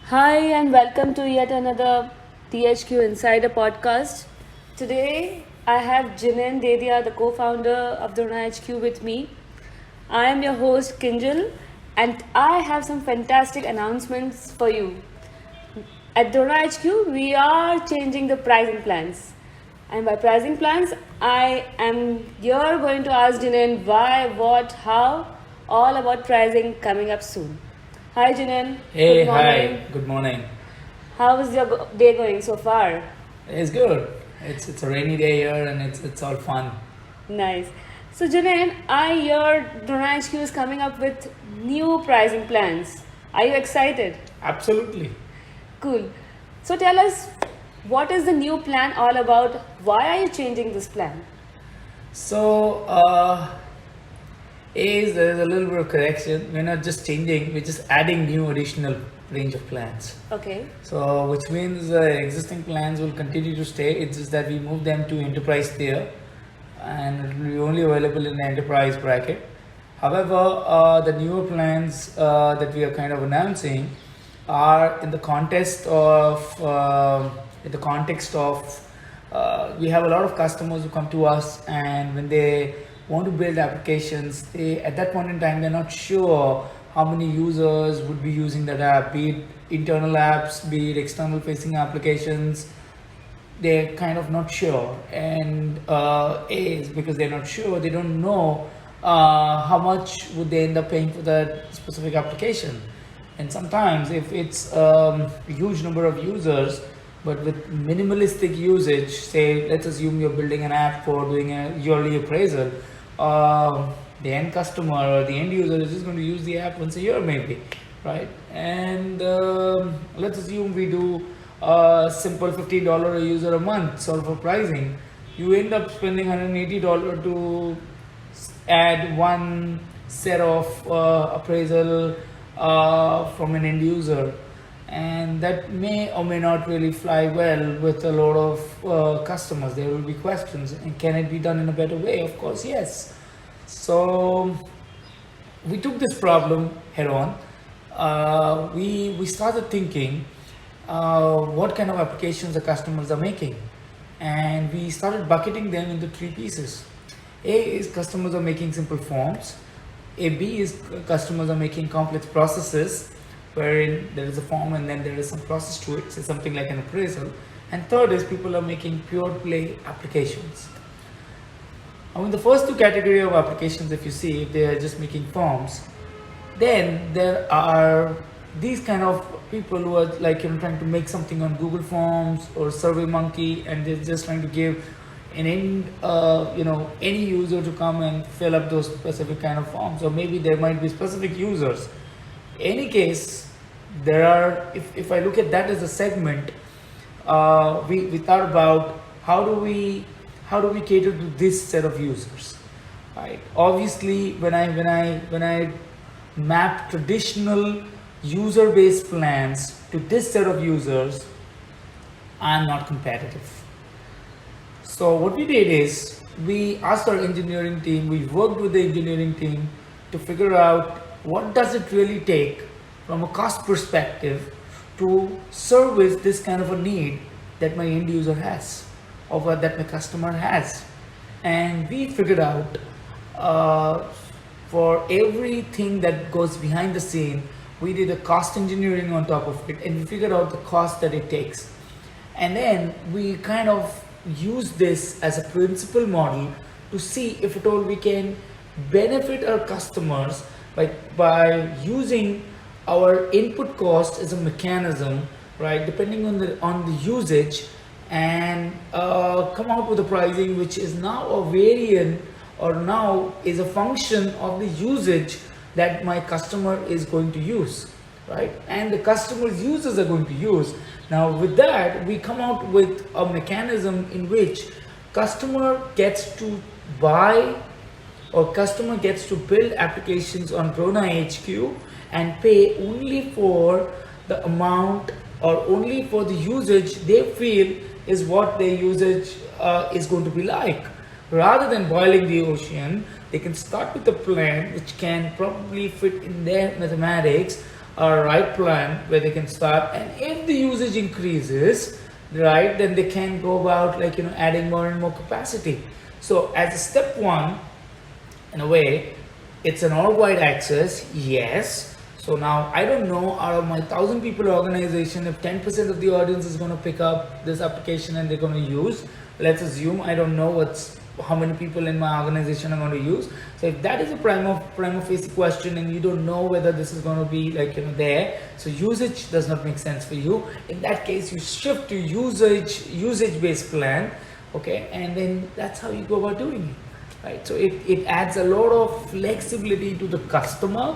Hi, and welcome to yet another THQ Insider podcast. Today, I have Jinan Dedia, the co founder of Drona HQ, with me. I am your host, Kinjal, and I have some fantastic announcements for you. At Drona HQ, we are changing the pricing plans. And by pricing plans, I am here going to ask Jinan why, what, how, all about pricing coming up soon. Hi, Jinan. Hey, Good morning. hi, good morning. How is your day going so far? It's good. It's a rainy day here and it's all fun. Nice. So, Junaid, I hear Drona HQ is coming up with new pricing plans. Are you excited? Absolutely. Cool. So, tell us what is the new plan all about? Why are you changing this plan? So, there is a little bit of correction. We're not just changing, we're just adding new additional range of plans. Okay. So, which means existing plans will continue to stay. It's just that we move them to enterprise tier and it will be only available in the enterprise bracket. However, the newer plans that we are kind of announcing are in the context of we have a lot of customers who come to us, and when they want to build applications, they at that point in time they're not sure how many users would be using that app, be it internal apps, be it external facing applications. They're kind of not sure, and is because they're not sure, they don't know how much would they end up paying for that specific application. And sometimes if it's a huge number of users but with minimalistic usage, say let's assume you're building an app for doing a yearly appraisal, the end customer or the end user is just going to use the app once a year maybe, right? And let's assume we do a simple $15 a user a month sort of pricing. You end up spending $180 to add one set of appraisal from an end user, and that may or may not really fly well with a lot of customers. There will be questions, and can it be done in a better way? Of course, yes. So we took this problem head on. We started thinking what kind of applications the customers are making, and we started bucketing them into three pieces. A is customers are making simple forms. B is customers are making complex processes wherein there is a form and then there is some process to it, say something like an appraisal. And third is people are making pure play applications. Now in the first two category of applications, if you see, if they are just making forms, then there are these kind of people who are like trying to make something on Google Forms or SurveyMonkey, and they're just trying to give an end any user to come and fill up those specific kind of forms, or maybe there might be specific users. Any case, there are, if I look at that as a segment, we thought about how do we cater to this set of users, right? Obviously when I map traditional user based plans to this set of users, I'm not competitive. So what we did is we asked our engineering team, we worked with the engineering team to figure out what does it really take from a cost perspective to service this kind of a need that my end user has or that my customer has. And we figured out for everything that goes behind the scene, we did a cost engineering on top of it, and we figured out the cost that it takes. And then we kind of use this as a principal model to see if at all we can benefit our customers by using our input cost as a mechanism, right, depending on the usage, and come out with a pricing which is now a variant or now is a function of the usage that my customer is going to use, right, and the customer's users are going to use. Now with that, we come out with a mechanism in which customer gets to buy or customer gets to build applications on Drona HQ and pay only for the amount or only for the usage they feel is what their usage is going to be like. Rather than boiling the ocean, they can start with a plan which can probably fit in their mathematics a right plan where they can start, and if the usage increases, right, then they can go about like adding more and more capacity. So as a step one, in a way, it's an all-wide access, yes. So now I don't know, out of my 1,000 people organization, if 10% of the audience is going to pick up this application and they're going to use. Let's assume I don't know how many people in my organization are going to use. So if that is a prima facie question and you don't know whether this is going to be like there, so usage does not make sense for you. In that case, you shift to usage based plan, okay, and then that's how you go about doing it, right? So it adds a lot of flexibility to the customer.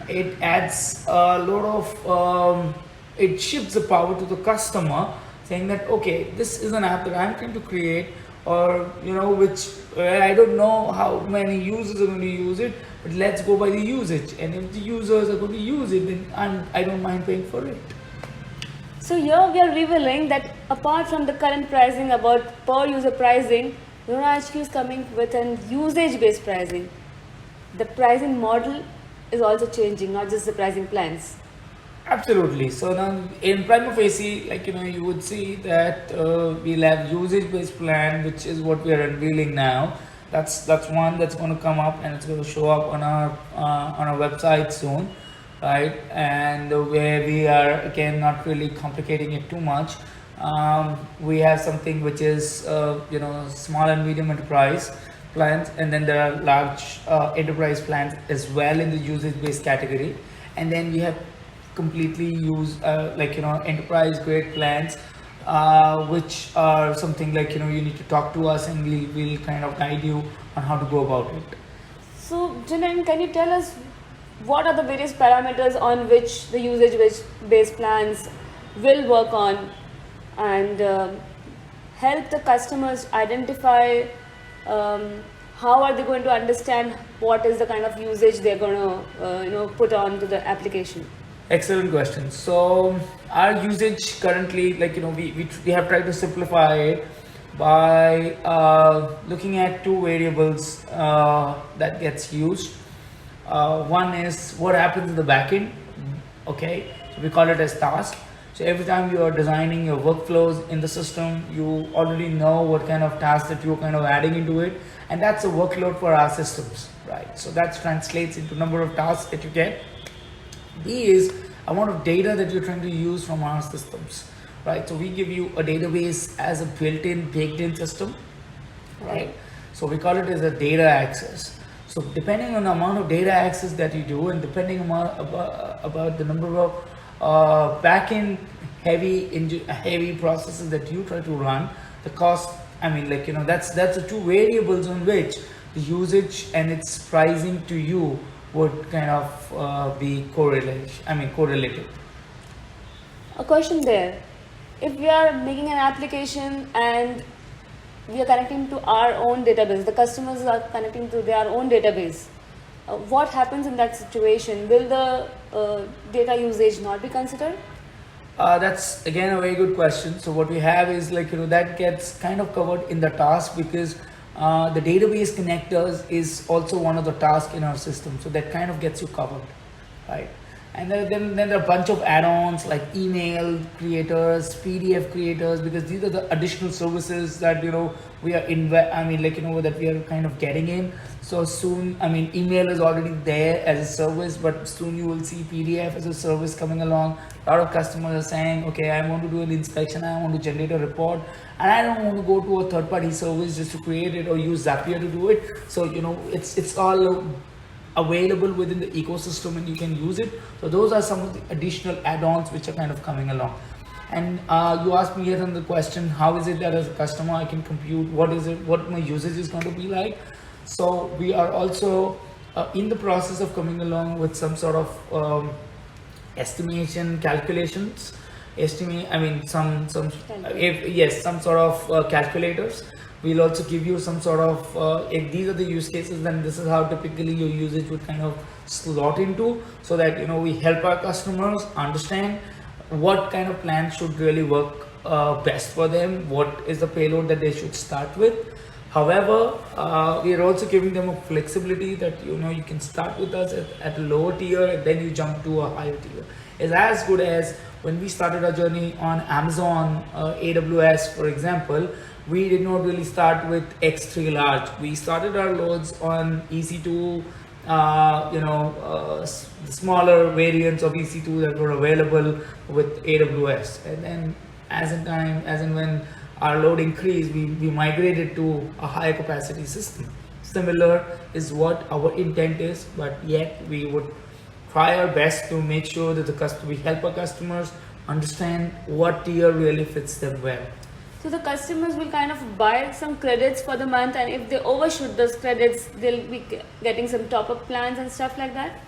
It adds a lot of it shifts the power to the customer, saying that okay, this is an app that I'm trying to create, or which I don't know how many users are going to use it, but let's go by the usage, and if the users are going to use it, then I don't mind paying for it. So here we are revealing that apart from the current pricing about per user pricing, Donor HQ is coming with an usage based pricing. The pricing model is also changing, not just the pricing plans. Absolutely. So now in prima facie, like you would see that we'll have usage-based plan, which is what we are unveiling now. That's one that's going to come up, and it's going to show up on our website soon, right? And where we are again not really complicating it too much. We have something which is small and medium enterprise plans, and then there are large enterprise plans as well in the usage-based category, and then we have completely enterprise grade plans, which are something like you need to talk to us, and we'll kind of guide you on how to go about it. So Jinan, can you tell us what are the various parameters on which the usage based plans will work on, and help the customers identify how are they going to understand what is the kind of usage they're going to put on to the application? Excellent question. So our usage currently, we have tried to simplify it by looking at two variables that gets used. One is what happens in the backend. Okay, so we call it as task. So every time you are designing your workflows in the system, you already know what kind of tasks that you're kind of adding into it, and that's a workload for our systems, right? So that translates into number of tasks that you get. B is amount of data that you're trying to use from our systems, right? So we give you a database as a built-in, baked-in system, right? So we call it as a data access. So depending on the amount of data access that you do, and depending about the number of back-end heavy processes that you try to run, the cost, that's the two variables on which the usage and its pricing to you would kind of be correlated. A question there. If we are making an application and we are connecting to our own database, the customers are connecting to their own database, what happens in that situation? Will the data usage not be considered? That's again a very good question. So what we have is that gets kind of covered in the task, because the database connectors is also one of the tasks in our system, so that kind of gets you covered, right? And then there are a bunch of add-ons like email creators, PDF creators, because these are the additional services that we are that we are kind of getting in. So soon, email is already there as a service, but soon you will see PDF as a service coming along. A lot of customers are saying, okay, I want to do an inspection, I want to generate a report, and I don't want to go to a third-party service just to create it or use Zapier to do it. So it's all available within the ecosystem, and you can use it. So those are some of the additional add-ons which are kind of coming along. And you asked me yet another question: how is it that as a customer I can compute what my usage is going to be like? So we are also in the process of coming along with some sort of estimation calculations. Some sort of calculators. We'll also give you some sort of if these are the use cases, then this is how typically your usage would kind of slot into, so that we help our customers understand what kind of plan should really work best for them, what is the payload that they should start with. However, we are also giving them a flexibility that you can start with us at a lower tier and then you jump to a higher tier. It's as good as when we started our journey on Amazon AWS, for example. We did not really start with X3 large. We started our loads on EC2, the smaller variants of EC2 that were available with AWS, and then as in when our load increased, we migrated to a higher capacity system. Similar is what our intent is, but yet we would try our best to make sure that we help our customers understand what tier really fits them well. So the customers will kind of buy some credits for the month, and if they overshoot those credits, they'll be getting some top-up plans and stuff like that.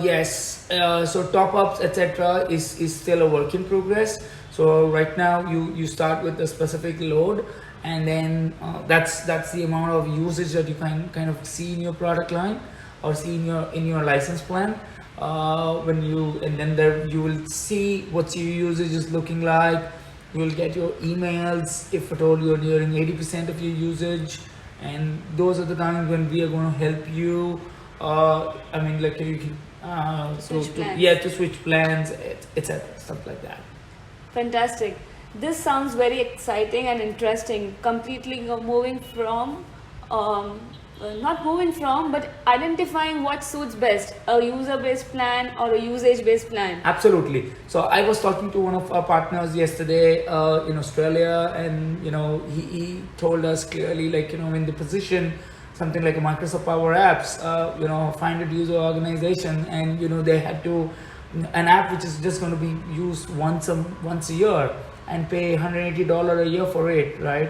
Yes. So top ups, etc., is still a work in progress. So right now you start with a specific load, and then that's the amount of usage that you can kind of see in your product line or see in your license plan. Then there you will see what your usage is looking like. You will get your emails if at all you're nearing 80% of your usage, and those are the times when we are going to help you. You can to switch plans, etc. Stuff like that. Fantastic. This sounds very exciting and interesting. Completely moving from, not moving from, but identifying what suits best, a user-based plan or a usage-based plan. Absolutely. So I was talking to one of our partners yesterday in Australia, and he told us clearly, in the position something like a Microsoft Power Apps, 500 user organization, and they had to an app which is just going to be used once a year and pay $180 a year for it, right?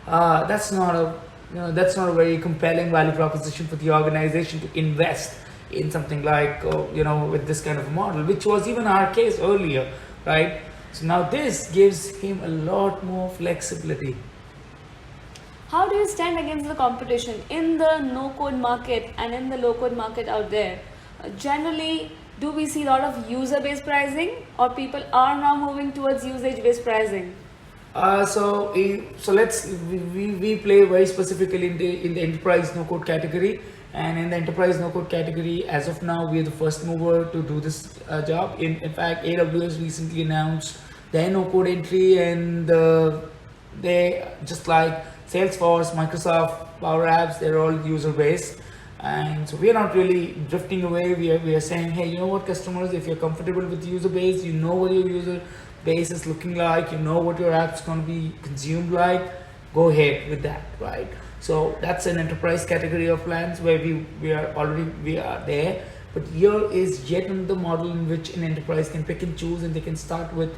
That's not a very compelling value proposition for the organization to invest in something like with this kind of a model, which was even our case earlier, right? So now this gives him a lot more flexibility. How do you stand against the competition in the no-code market and in the low-code market out there? Generally, do we see a lot of user-based pricing, or people are now moving towards usage-based pricing? So we play very specifically in the enterprise no-code category, and in the enterprise no-code category, as of now, we are the first mover to do this job. In fact, AWS recently announced their no-code entry, and they just like Salesforce, Microsoft, Power Apps, they're all user-based. And so we are not really drifting away. We are saying, hey, you know what, customers, if you're comfortable with user base, you know what your user base is looking like, you know what your app's going to be consumed like, go ahead with that, right? So that's an enterprise category of plans where we are there. But here is yet another model in which an enterprise can pick and choose, and they can start with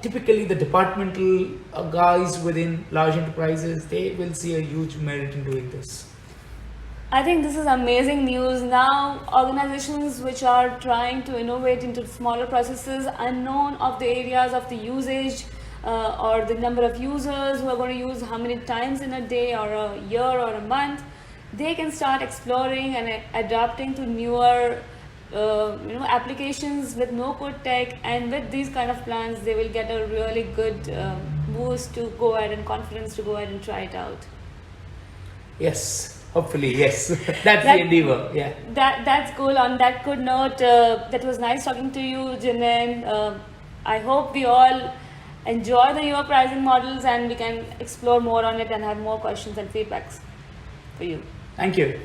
typically the departmental guys within large enterprises. They will see a huge merit in doing this. I think this is amazing news. Now, organizations which are trying to innovate into smaller processes, unknown of the areas of the usage or the number of users who are going to use how many times in a day or a year or a month, they can start exploring and adapting to newer applications with no-code tech, and with these kind of plans, they will get a really good boost to go ahead and confidence to go ahead and try it out. Yes. Hopefully, yes. That's the endeavor. Yeah. That's cool. On that good note, that was nice talking to you, Jinan. I hope we all enjoy the newer pricing models, and we can explore more on it and have more questions and feedbacks for you. Thank you.